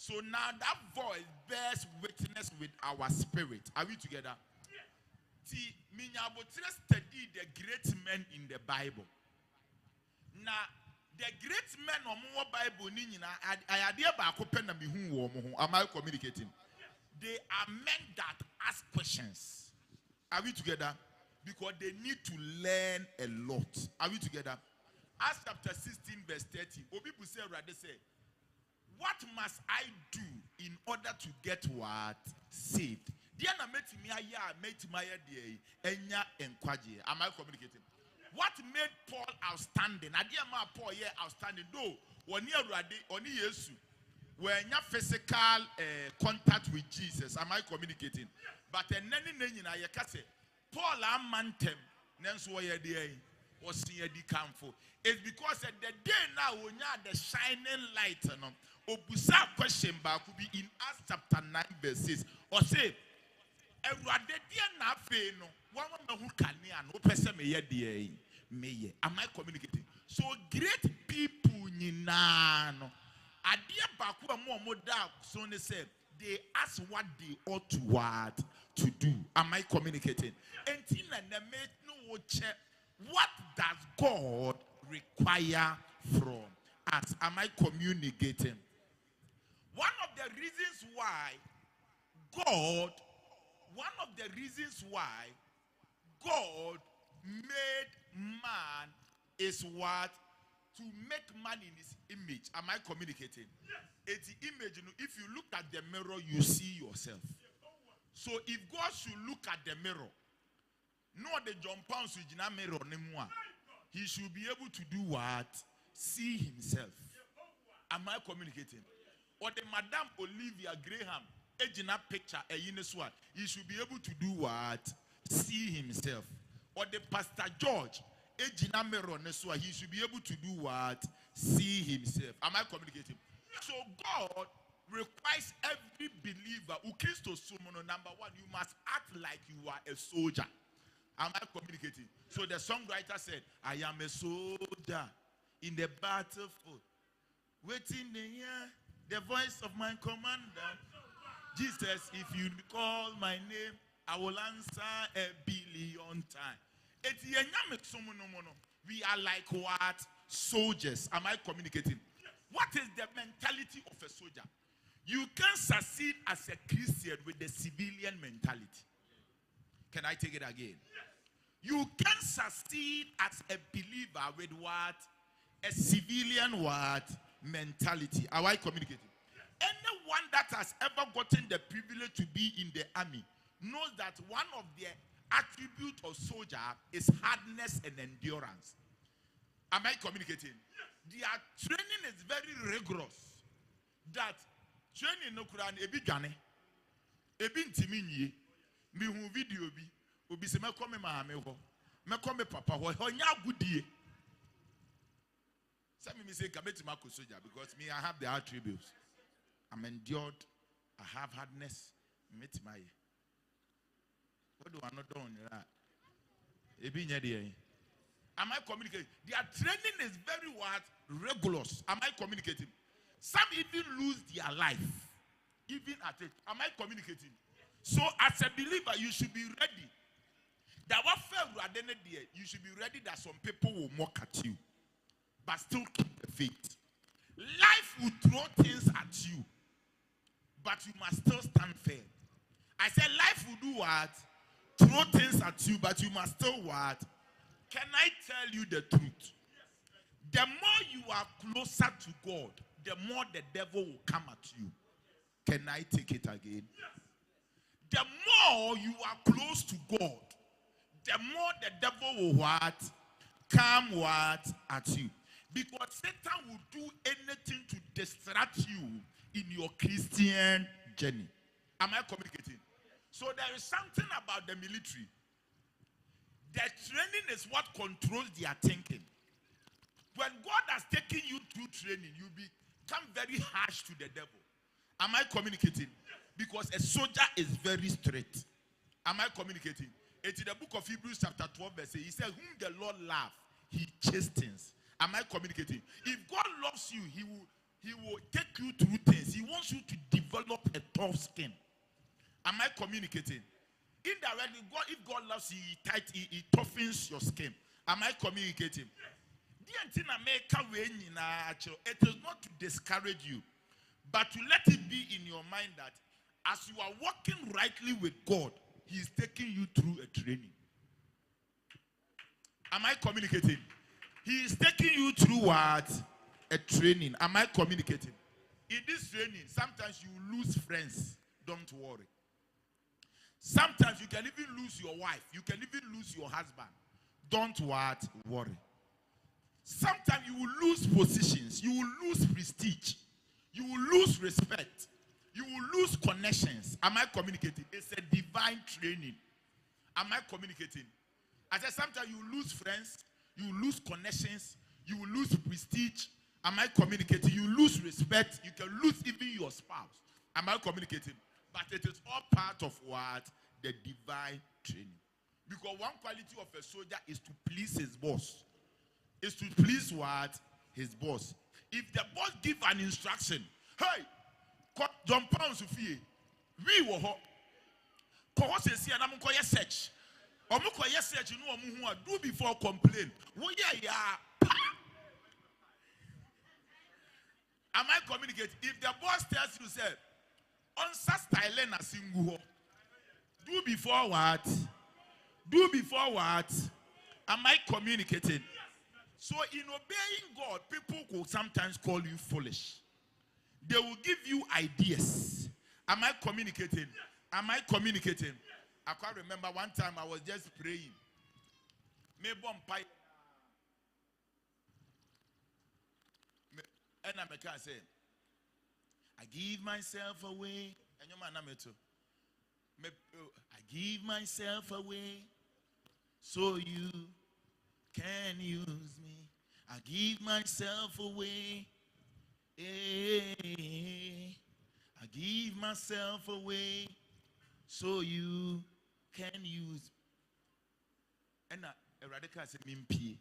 So now that voice bears witness with our spirit. Are we together? See, study the great men in the Bible. Now, the great men of the Bible, am I communicating? They are men that ask questions. Are we together? Because they need to learn a lot. Are we together? Acts chapter 16, verse 30. People say, rather say, what must I do in order to get what? Saved. Am I communicating? What made Paul outstanding? Paul outstanding. Though when you physical contact with Jesus, am I communicating? But then Paul amantem nenso ye dey was here the camfo. It's because at the day now when you the shining light no obusa question back could be in Acts chapter 9 verse 6 or say Ewurade dia na afi no one who can no person me ye me. Am I communicating? So great people nyina no adia baku mo da so ne say they ask what they ought to what to do. Am I communicating? What does God require from us? Am I communicating? One of the reasons why God made man is what? To make man in his image. Am I communicating? It's the image. If you look at the mirror, you see yourself. So if God should look at the mirror, no the John Pounds with the mirror anymore, he should be able to do what? See himself. Am I communicating? Or the Madame Olivia Graham, ejina picture, he should be able to do what? See himself. Or the Pastor George, ejina mirror neswa, he should be able to do what? See himself. Am I communicating? So God requires every believer, number one, you must act like you are a soldier. Am I communicating? So the songwriter said, I am a soldier in the battlefield, waiting here, the voice of my commander. Jesus, if you call my name, I will answer 1,000,000,000 times. We are like what? Soldiers. Am I communicating? What is the mentality of a soldier? You can't succeed as a Christian with the civilian mentality. Can I take it again? You can't succeed as a believer with what? A civilian what? Mentality. Are I communicating? Anyone that has ever gotten the privilege to be in the army knows that one of the attributes of soldier is hardness and endurance. Am I communicating? Their training is very rigorous. That training no kuran ebi dwane ebi ntimi nyie me hu video bi obi se mekome maame ho mekome papa ho onya agudie some me say kameti mako soldier because me I have the attributes. I'm endured, I have hardness, metimaye. What do I not do on that? Ebi nyade. Am I communicating? Their training is very what? Rigorous. Am I communicating? Some even lose their life. Even at it. Am I communicating? So as a believer, you should be ready. That what you should be ready that some people will mock at you. But still keep the faith. Life will throw things at you. But you must still stand firm. I said life will do what? Throw things at you, but you must still what? Can I tell you the truth? The more you are closer to God, the more the devil will come at you. Can I take it again? The more you are close to God, the more the devil will what? Come what? At you. Because Satan will do anything to distract you in your Christian journey. Am I communicating? So there is something about the military. The training is what controls their thinking. When God has taken you through training, you become very harsh to the devil. Am I communicating? Because a soldier is very straight. Am I communicating? It's in the book of Hebrews chapter 12 verse 8. He says, whom the Lord loves, he chastens. Am I communicating? If God loves you, he will He will take you through things. He wants you to develop a tough skin. Am I communicating? Indirectly, God, if God loves you, he toughens your skin. Am I communicating? It is not to discourage you, but to let it be in your mind that as you are walking rightly with God, He is taking you through a training. Am I communicating? He is taking you through what? A training. Am I communicating? In this training, sometimes you lose friends. Don't worry. Sometimes you can even lose your wife. You can even lose your husband. Don't worry. Sometimes you will lose positions. You will lose prestige. You will lose respect. You will lose connections. Am I communicating? It's a divine training. Am I communicating? I said sometimes you will lose friends. You will lose connections. You will lose prestige. Am I communicating? You lose respect. You can lose even your spouse. Am I communicating? But it is all part of what? The divine training. Because one quality of a soldier is to please his boss. Is to please what? His boss. If the boss give an instruction, hey, John Pound Sophie, we were hot. Cause see and I'm going to search. I'm going to search. You know who do before complain. Well, yeah. Am I communicating? If the boss tells you, say, on style na singu, do before what? Do before what? Am I communicating? So in obeying God, people will sometimes call you foolish. They will give you ideas. Am I communicating? Am I communicating? I can't remember one time I was just praying. And I say, I give myself away. I give myself away so you can use me. I give myself away. I give myself away so you can use me. And a radical said, Mimpi.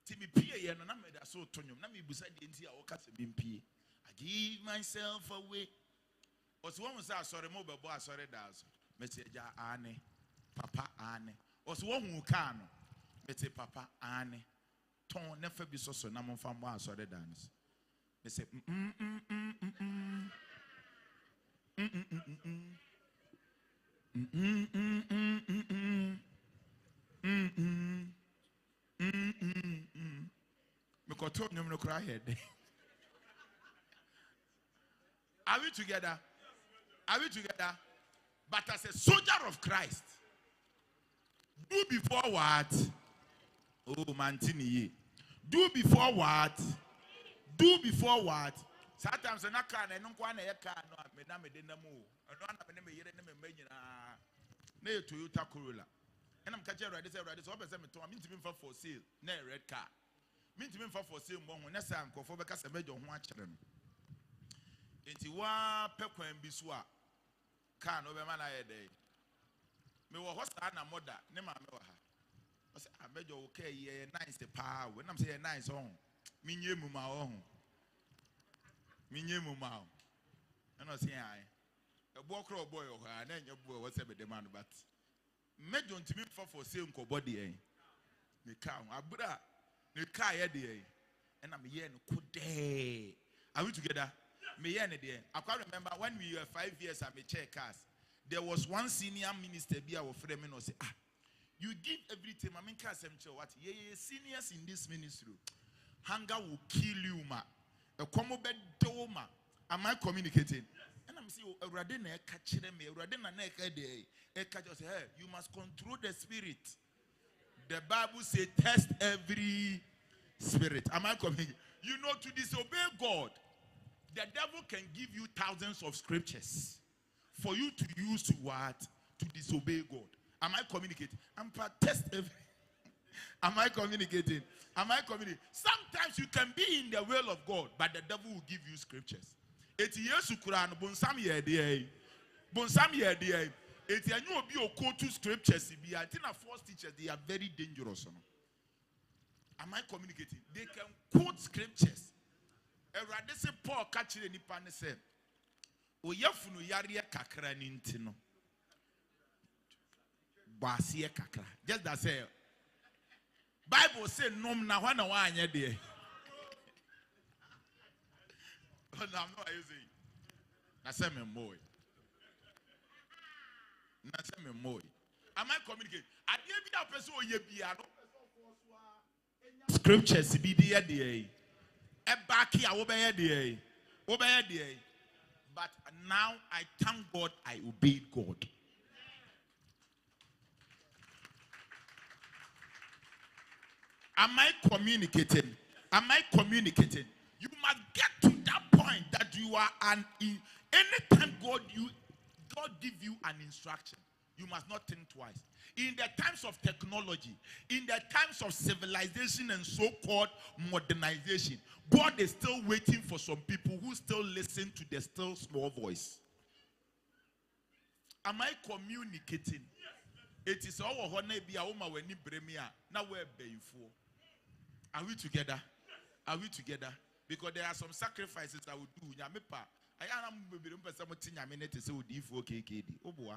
Timmy P. and I made a so tonium. Nami beside the India or Mimpi. I give myself away. Was one was sorry, mobile boy, sorry, does. Message Anne, Papa Anne. Was one who can. Mete Papa Anne. Ton never be so number from one sorry dance. They say, Are we together? Are we together? But as a soldier of Christ, do before what? Oh, Mantini. Do before what? Do before what? Sometimes I can't. I don't want to no. Madame didn't move. I don't have any yet. Near Toyota Corolla. And I'm catching right. This is what I'm mean to be for sale. Near red car. Mean to be for sale. When I say I'm for because I made your one children. It's one pepper and biswa. Can over man I day. Me was host and a mother. Nema me ha. I say I made your okay. Yeah, nice the power. When I'm saying nice on. Minye muma on. Minye muma. And I say I. A boy crow boy or her. And then your boy was ever demand, but made you to me for sale ko body. Me come. Abra. Me car here. And I'm here no good day. Are we together? I can't remember when we were 5 years at the chair cast. There was one senior minister be our friend and say, you give everything. I mean, what? Yeah, seniors in this ministry. Hunger will kill you, ma. A common bed doma. Am I communicating? And I'm saying, Radina catch them, Radina neck a day. Hey, you must control the spirit. The Bible says, test every spirit. Am I communicating? You know, to disobey God. The devil can give you thousands of scriptures for you to use to what? To disobey God. Am I communicating? I'm test every. Am I communicating? Am I communicating? Sometimes you can be in the will of God, but the devil will give you scriptures. It's Yesu Quran, bonsam ye bonsam ye it's a new be quote to scriptures. Be I think a false teachers they are very dangerous. Am I communicating? They can quote scriptures. Erade se Paul kachire nipa ne se oyafunu yare kakra ni ntino. Boasie kakra. Just that say Bible say nom na hwa na wa anya de. I'm not using. Na say me moy. Na say me moy. Am I communicating? I dey be a person oye bia no. Scriptures be there there. E back here obey there. Obey there. But now I thank God I obeyed God. Am I communicating? Am I communicating? You must get to that point that you are anytime God give you an instruction, you must not think twice. In the times of technology, in the times of civilization and so-called modernization, God is still waiting for some people who still listen to the still small voice. Am I communicating? It is our honor be a woman when you bring me. Now we're before. Are we together? Are we together? Because there are some sacrifices I will do. I am Kkd. Oh boy.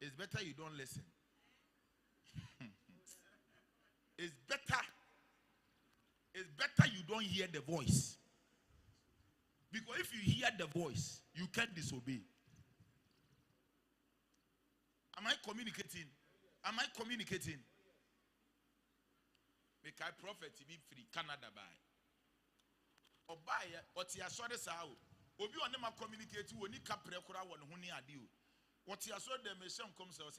It's better you don't listen. It's better you don't hear the voice. Because if you hear the voice, you can't disobey. Am I communicating? Am I communicating? Make I prophet be free Canada by. Or buy what you are sorry sao. Obi on them communicate when you capre kura one huni adio. What you saw them some comes out